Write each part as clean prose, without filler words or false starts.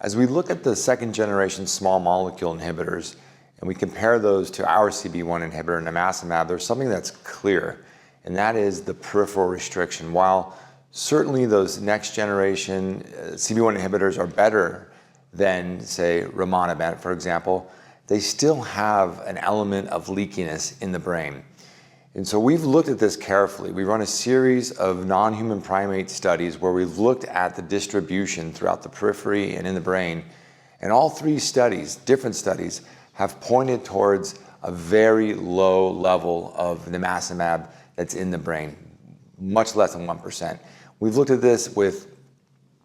As we look at the second generation small molecule inhibitors and we compare those to our CB1 inhibitor, Nimacimab, there's something that's clear, and that is the peripheral restriction. While certainly those next generation CB1 inhibitors are better than, say, rimonabant, for example, they still have an element of leakiness in the brain. And so we've looked at this carefully. We run a series of non-human primate studies where we've looked at the distribution throughout the periphery and in the brain. And all three studies, different studies, have pointed towards a very low level of nimacimab that's in the brain, much less than 1%. We've looked at this with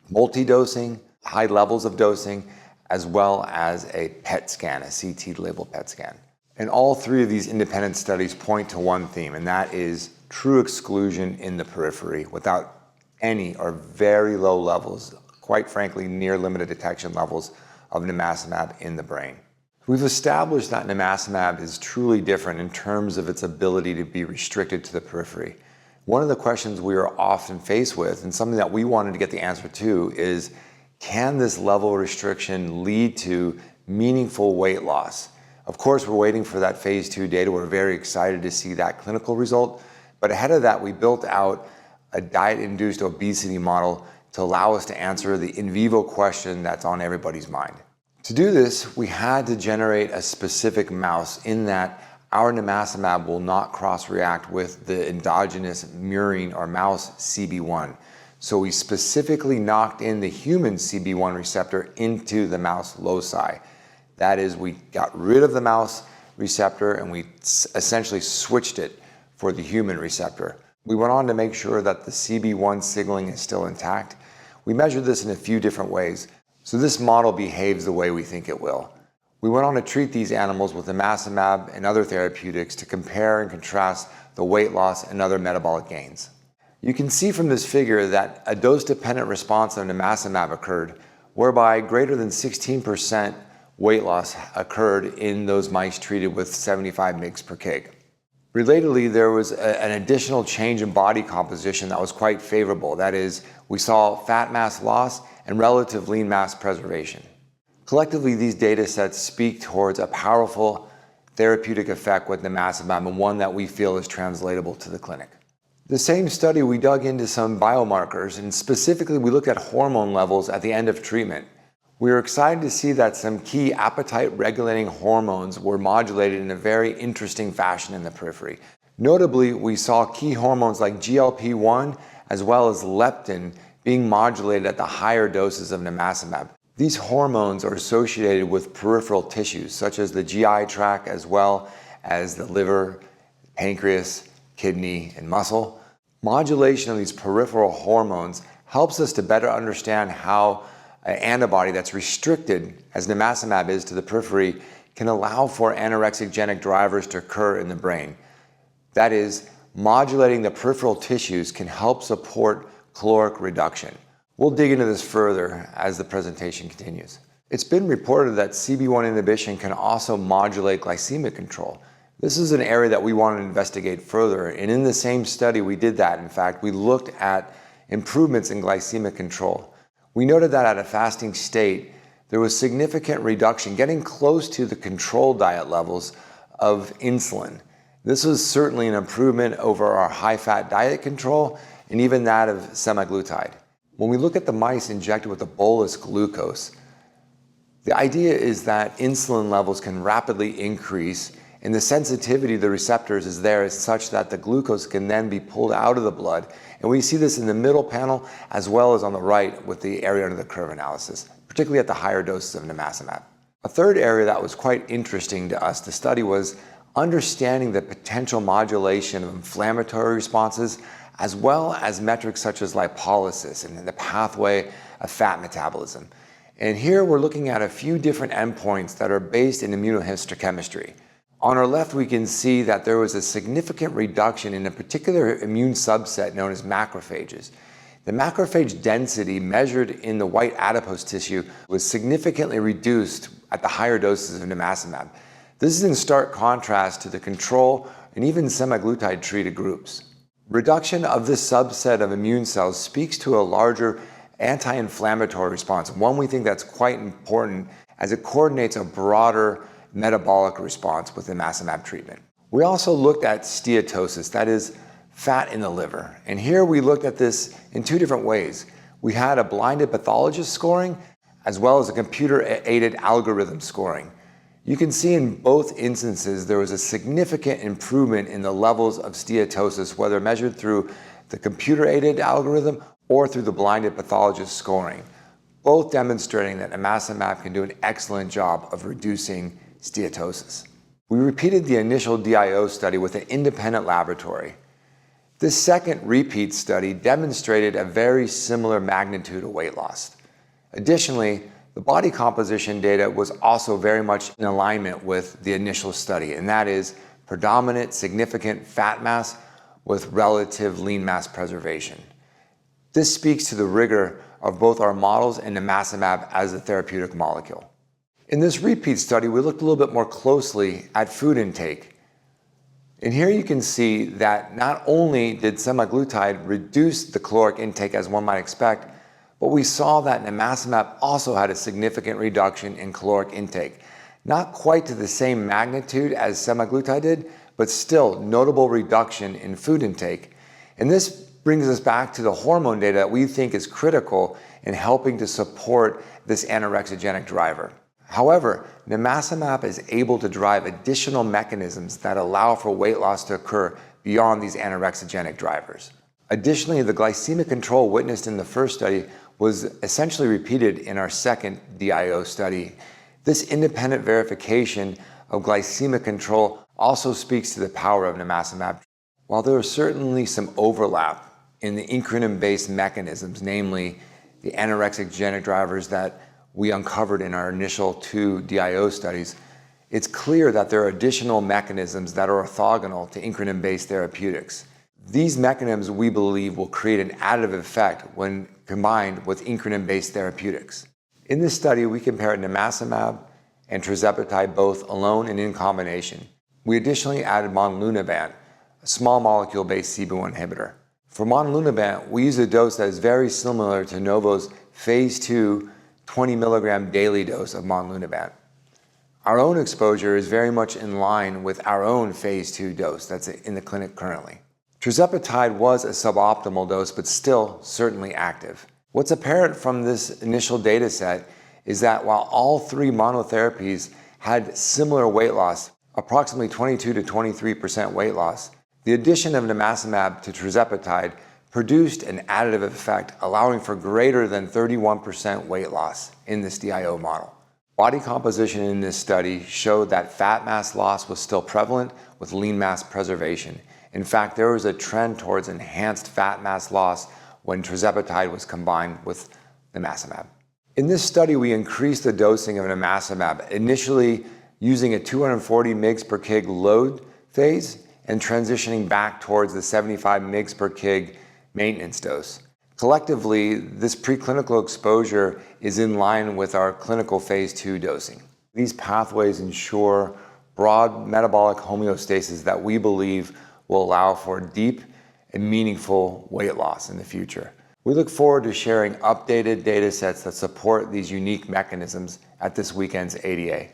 multi-dosing, high levels of dosing, as well as a PET scan, a CT-labeled PET scan. And all three of these independent studies point to one theme, and that is true exclusion in the periphery without any or very low levels, quite frankly, near limited detection levels of nimacimab in the brain. We've established that nimacimab is truly different in terms of its ability to be restricted to the periphery. One of the questions we are often faced with, and something that we wanted to get the answer to, is can this level of restriction lead to meaningful weight loss? Of course, we're waiting for that phase 2 data. We're very excited to see that clinical result. But ahead of that, we built out a diet-induced obesity model to allow us to answer the in vivo question that's on everybody's mind. To do this, we had to generate a specific mouse in that our nimacimab will not cross-react with the endogenous murine or mouse CB1. So we specifically knocked in the human CB1 receptor into the mouse loci. That is, we got rid of the mouse receptor and we essentially switched it for the human receptor. We went on to make sure that the CB1 signaling is still intact. We measured this in a few different ways, so this model behaves the way we think it will. We went on to treat these animals with nimacimab and other therapeutics to compare and contrast the weight loss and other metabolic gains. You can see from this figure that a dose-dependent response of nimacimab occurred, whereby greater than 16% weight loss occurred in those mice treated with 75 mg per kg. Relatedly, there was an additional change in body composition that was quite favorable. That is, we saw fat mass loss and relative lean mass preservation. Collectively, these data sets speak towards a powerful therapeutic effect with nimacimab and one that we feel is translatable to the clinic. The same study, we dug into some biomarkers, and specifically we looked at hormone levels at the end of treatment. We were excited to see that some key appetite-regulating hormones were modulated in a very interesting fashion in the periphery. Notably, we saw key hormones like GLP-1 as well as leptin being modulated at the higher doses of nimacimab. These hormones are associated with peripheral tissues such as the GI tract as well as the liver, pancreas, kidney, and muscle. Modulation of these peripheral hormones helps us to better understand how an antibody that's restricted, as nimacimab is to the periphery, can allow for anorexic-genic drivers to occur in the brain. That is, modulating the peripheral tissues can help support caloric reduction. We'll dig into this further as the presentation continues. It's been reported that CB1 inhibition can also modulate glycemic control. This is an area that we want to investigate further, and in the same study we did that. In fact, we looked at improvements in glycemic control. We noted that at a fasting state, there was significant reduction, getting close to the control diet levels of insulin. This was certainly an improvement over our high-fat diet control and even that of semaglutide. When we look at the mice injected with a bolus glucose, the idea is that insulin levels can rapidly increase, and the sensitivity of the receptors is there is such that the glucose can then be pulled out of the blood. And we see this in the middle panel as well as on the right with the area under the curve analysis, particularly at the higher doses of nimacimab. A third area that was quite interesting to us to study was understanding the potential modulation of inflammatory responses as well as metrics such as lipolysis and the pathway of fat metabolism. And here we're looking at a few different endpoints that are based in immunohistochemistry. On our left, we can see that there was a significant reduction in a particular immune subset known as macrophages. The macrophage density measured in the white adipose tissue was significantly reduced at the higher doses of nimacimab. This is in stark contrast to the control and even semaglutide treated groups. Reduction of this subset of immune cells speaks to a larger anti-inflammatory response. One we think that's quite important as it coordinates a broader metabolic response with nimacimab treatment. We also looked at steatosis, that is fat in the liver. And here we looked at this in two different ways. We had a blinded pathologist scoring as well as a computer-aided algorithm scoring. You can see in both instances there was a significant improvement in the levels of steatosis, whether measured through the computer-aided algorithm or through the blinded pathologist scoring, both demonstrating that nimacimab can do an excellent job of reducing steatosis. We repeated the initial DIO study with an independent laboratory. This second repeat study demonstrated a very similar magnitude of weight loss. Additionally, the body composition data was also very much in alignment with the initial study, and that is predominant significant fat mass with relative lean mass preservation. This speaks to the rigor of both our models and nimacimab as a therapeutic molecule. In this repeat study, we looked a little bit more closely at food intake. And here you can see that not only did semaglutide reduce the caloric intake as one might expect, but we saw that nimacimab also had a significant reduction in caloric intake. Not quite to the same magnitude as semaglutide did, but still notable reduction in food intake. And this brings us back to the hormone data that we think is critical in helping to support this anorexigenic driver. However, nimacimab is able to drive additional mechanisms that allow for weight loss to occur beyond these anorexigenic drivers. Additionally, the glycemic control witnessed in the first study was essentially repeated in our second DIO study. This independent verification of glycemic control also speaks to the power of nimacimab. While there is certainly some overlap in the incretin-based mechanisms, namely the anorexigenic drivers that we uncovered in our initial two DIO studies, it's clear that there are additional mechanisms that are orthogonal to incretin-based therapeutics. These mechanisms, we believe, will create an additive effect when combined with incretin-based therapeutics. In this study, we compared nimacimab and tirzepatide both alone and in combination. We additionally added monlunabant, a small molecule-based CB1 inhibitor. For monlunabant, we use a dose that is very similar to Novo's phase 2 20 milligram daily dose of monlunabant. Our own exposure is very much in line with our own phase 2 dose that's in the clinic currently. Tirzepatide was a suboptimal dose, but still certainly active. What's apparent from this initial data set is that while all three monotherapies had similar weight loss, approximately 22 to 23% weight loss, the addition of nimacimab to tirzepatide produced an additive effect, allowing for greater than 31% weight loss in this DIO model. Body composition in this study showed that fat mass loss was still prevalent with lean mass preservation. In fact, there was a trend towards enhanced fat mass loss when tirzepatide was combined with nimacimab. In this study, we increased the dosing of nimacimab, initially using a 240 mg per kg load phase and transitioning back towards the 75 mg per kg maintenance dose. Collectively, this preclinical exposure is in line with our clinical phase 2 dosing. These pathways ensure broad metabolic homeostasis that we believe will allow for deep and meaningful weight loss in the future. We look forward to sharing updated data sets that support these unique mechanisms at this weekend's ADA.